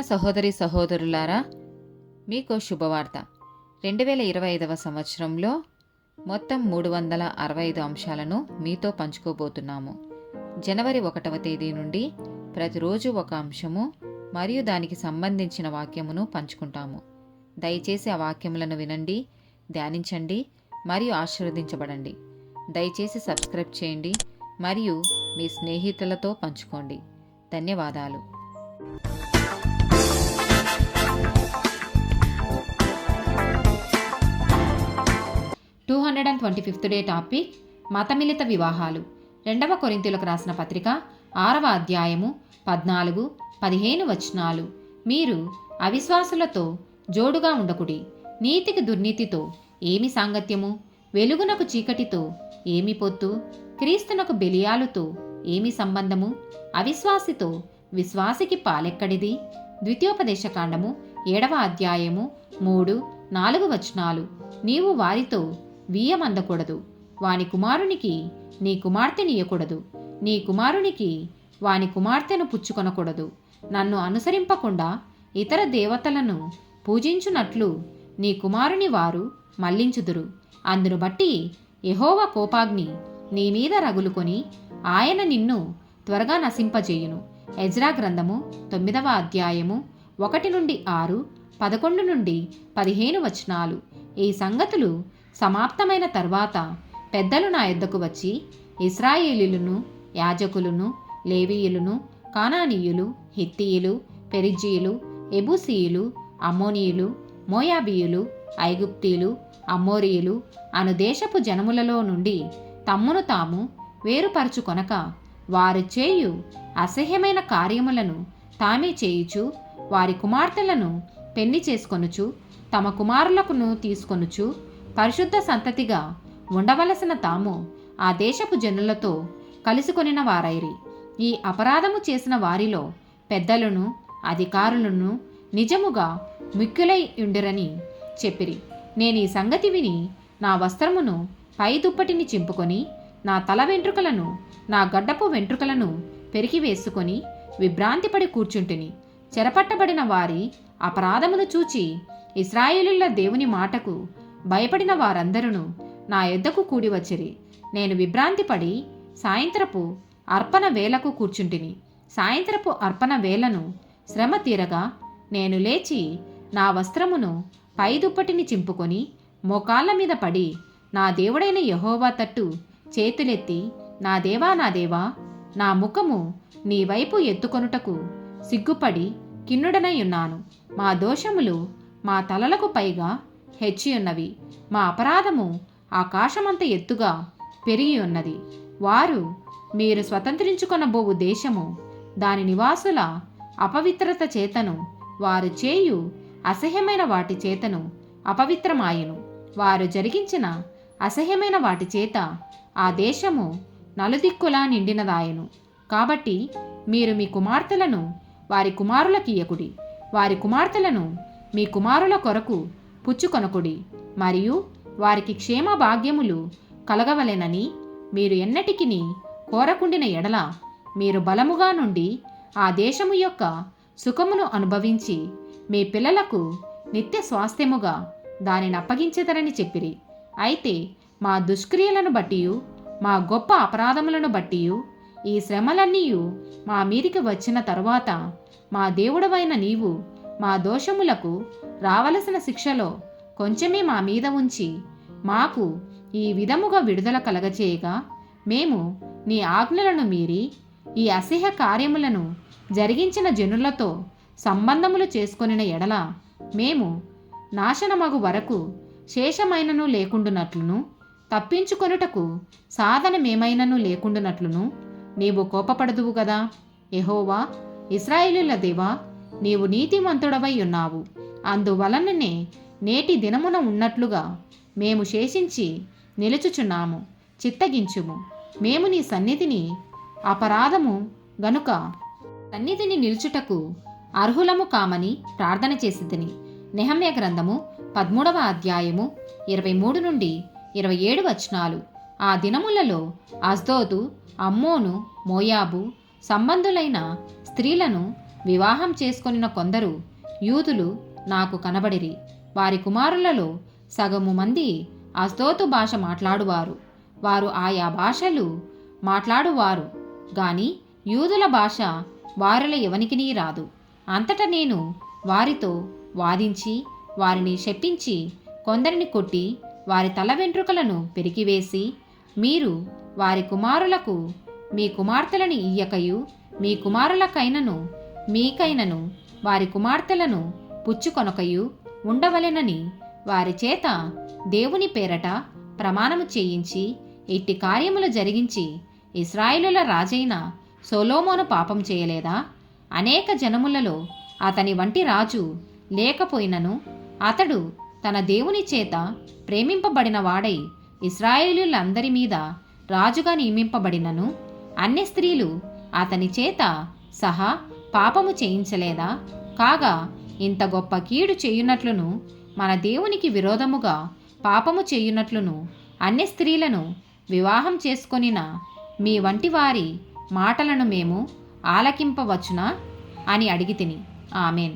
సహోదరి సహోదరులారా, మీకు శుభవార్త. 2025 సంవత్సరంలో మొత్తం 365 అంశాలను మీతో పంచుకోబోతున్నాము. జనవరి 1వ తేదీ నుండి ప్రతిరోజు ఒక అంశము మరియు దానికి సంబంధించిన వాక్యమును పంచుకుంటాము. దయచేసి ఆ వాక్యములను వినండి, ధ్యానించండి మరియు ఆశీర్వదించబడండి. దయచేసి సబ్స్క్రైబ్ చేయండి మరియు మీ స్నేహితులతో పంచుకోండి. ధన్యవాదాలు. 225th డే టాపిక్ మతమిళిత వివాహాలు. 2వ కొరింథీయులకు రాసిన పత్రిక 6వ అధ్యాయము 14-15 వచనాలు. మీరు అవిశ్వాసులతో జోడుగా ఉండకుడి. నీతికి దుర్నీతితో ఏమి సాంగత్యము? వెలుగునకు చీకటితో ఏమి పొత్తు? క్రీస్తునకు బెలియాలుతో ఏమి సంబంధము? అవిశ్వాసితో విశ్వాసికి పాలెక్కడిది? ద్వితీయోపదేశకాండము 7వ అధ్యాయము 3-4 వచనాలు. నీవు వారితో వీయమందకూడదు. వాని కుమారునికి నీ కుమార్తెనియకూడదు. నీ కుమారునికి వాని కుమార్తెను పుచ్చుకొనకూడదు. నన్ను అనుసరింపకుండా ఇతర దేవతలను పూజించునట్లు నీ కుమారుని వారు మళ్లించుదురు. అందును బట్టి యెహోవా కోపాగ్ని నీ మీద రగులుకొని ఆయన నిన్ను త్వరగా నశింపజేయును. ఎజ్రా గ్రంథము 9వ అధ్యాయము 1-6, 11-15 వచనాలు. ఈ సంగతులు సమాప్తమైన తర్వాత పెద్దలు నా యొద్దకు వచ్చి, ఇశ్రాయేలీయులను, యాజకులను, లేవీయులను, కానానీయులు, హిత్తీయులు, పెరిజ్జీయులు, ఎబూసీయులు, అమ్మోనీయులు, మోయాబీయులు, ఐగుప్తీయులు, అమ్మోరీయులు అను దేశపు జనములలో నుండి తమ్మును తాము వేరుపరచుకొనక వారు చేయు అసహ్యమైన కార్యములను తామే చేయుచు, వారి కుమార్తెలను పెళ్లి చేసుకొనుచు, తమ కుమారులకును తీసుకొనుచు, పరిశుద్ధ సంతతిగా ఉండవలసిన తాము ఆ దేశపు జనులతో కలుసుకొనిన వారైరి. ఈ అపరాధము చేసిన వారిలో పెద్దలను, అధికారులను నిజముగా మిక్కులై ఉండిరని చెప్పిరి. నేను ఈ సంగతి విని నా వస్త్రమును పై దుప్పటిని చింపుకొని, నా తల వెంట్రుకలను, నా గడ్డపు వెంట్రుకలను పెరికివేసుకొని విభ్రాంతిపడి కూర్చుంటిని. చెరపట్టబడిన వారి అపరాధమును చూచి ఇశ్రాయేలీయుల దేవుని మాటకు భయపడిన వారందరూ నా యొద్దకు కూడి వచ్చిరి. నేను విభ్రాంతిపడి సాయంత్రపు అర్పణ వేళకు కూర్చుంటిని. సాయంత్రపు అర్పణ వేళను శ్రమ తీరగా నేను లేచి నా వస్త్రమును పై దుప్పటిని చింపుకొని మోకాళ్ళ మీద పడి నా దేవుడైన యెహోవా తట్టు చేతులెత్తి, నా దేవా, నా దేవా, నా ముఖము నీ వైపు ఎత్తుకొనుటకు సిగ్గుపడి కిన్నుడనై ఉన్నాను. మా దోషములు మా తలలకు పైగా హెచ్చియున్నవి. మా అపరాధము ఆకాశమంత ఎత్తుగా పెరిగి ఉన్నది. వారు మీరు స్వతంత్రించుకొనబోవు దేశము, దాని నివాసుల అపవిత్రత చేతను, వారు చేయు అసహ్యమైన వాటి చేతను అపవిత్రమాయెను. వారు జరిగించిన అసహ్యమైన వాటి చేత ఆ దేశము నలుదిక్కులా నిండినదాయెను. కాబట్టి మీరు మీ కుమార్తెలను వారి కుమారులకియ్యకుడి, వారి కుమార్తెలను మీ కుమారుల కొరకు పుచ్చుకొనకుడి, మరియు వారికి క్షేమ భాగ్యములు కలగవలెనని మీరు ఎన్నటికిని కోరకుండిన ఎడల మీరు బలముగా నుండి ఆ దేశము యొక్క సుఖమును అనుభవించి మీ పిల్లలకు నిత్య స్వాస్థ్యముగా దానిని అప్పగించెదరని చెప్పిరి. అయితే మా దుష్క్రియలను బట్టియు మా గొప్ప అపరాధములను బట్టియు ఈ శ్రమలన్నీయు మా మీదికి వచ్చిన తరువాత మా దేవుడవైన నీవు మా దోషములకు రావలసిన శిక్షలో కొంచెమే మా మీద ఉంచి మాకు ఈ విధముగా విడుదల కలగచేయగా, మేము నీ ఆజ్ఞలను మీరి ఈ అసహ్య కార్యములను జరిగించిన జనులతో సంబంధములు చేసుకొనిన ఎడల మేము నాశనమగు వరకు శేషమైనను లేకుండునట్లును, తప్పించుకొనుటకు సాధనమేమైనను లేకుండునట్లును నీవు కోపపడదువు గదా. యెహోవా, ఇశ్రాయేలీయుల దేవా, నీవు నీతిమంతుడవై ఉన్నావు. అందువలననే నేటి దినమున ఉన్నట్లుగా మేము శేషించి నిలుచుచున్నాము. చిత్తగించుము. మేము నీ సన్నిధిని అపరాధము గనుక సన్నిధిని నిలుచుటకు అర్హులము కామని ప్రార్థన చేసితిని. నెహమ్యా గ్రంథము 13వ అధ్యాయము 23-27 వచనాలు. ఆ దినములలో అస్దోదు, అమ్మోను, మోయాబు సంబంధులైన స్త్రీలను వివాహం చేసుకొనిన కొందరు యూదులు నాకు కనబడిరి. వారి కుమారులలో సగము మంది అస్తోతు భాష మాట్లాడువారు. వారు ఆయా భాషలు మాట్లాడువారు గాని యూదుల భాష వారిలో ఎవనికినీ రాదు. అంతటా నేను వారితో వాదించి వారిని శపించి కొందరిని కొట్టి వారి తల వెంట్రుకలను పెరికివేసి, మీరు వారి కుమారులకు మీ కుమార్తెలను ఇయ్యకయు, మీ కుమారులకైనను మీకైనను వారి కుమార్తెలను పుచ్చుకొనకయు ఉండవలెనని వారి చేత దేవుని పేరట ప్రమాణము చేయించి ఇట్టి కార్యములు జరిగించి ఇశ్రాయేలుల రాజైన సొలొమోను పాపం చేయలేదా? అనేక జనములలో అతని వంటి రాజు లేకపోయినను అతడు తన దేవుని చేత ప్రేమింపబడిన వాడై ఇశ్రాయేలులందరి మీద రాజుగా నియమింపబడినను అన్య స్త్రీలు అతని చేత సహా పాపము చేయించలేదా? కాగా ఇంత గొప్ప కీడు చేయునట్లును మన దేవునికి విరోధముగా పాపము చేయునట్లును అన్య స్త్రీలను వివాహం చేసుకొనిన మీ వంటి వారి మాటలను మేము ఆలకింపవచ్చునా అని అడిగితిని. ఆమెన్.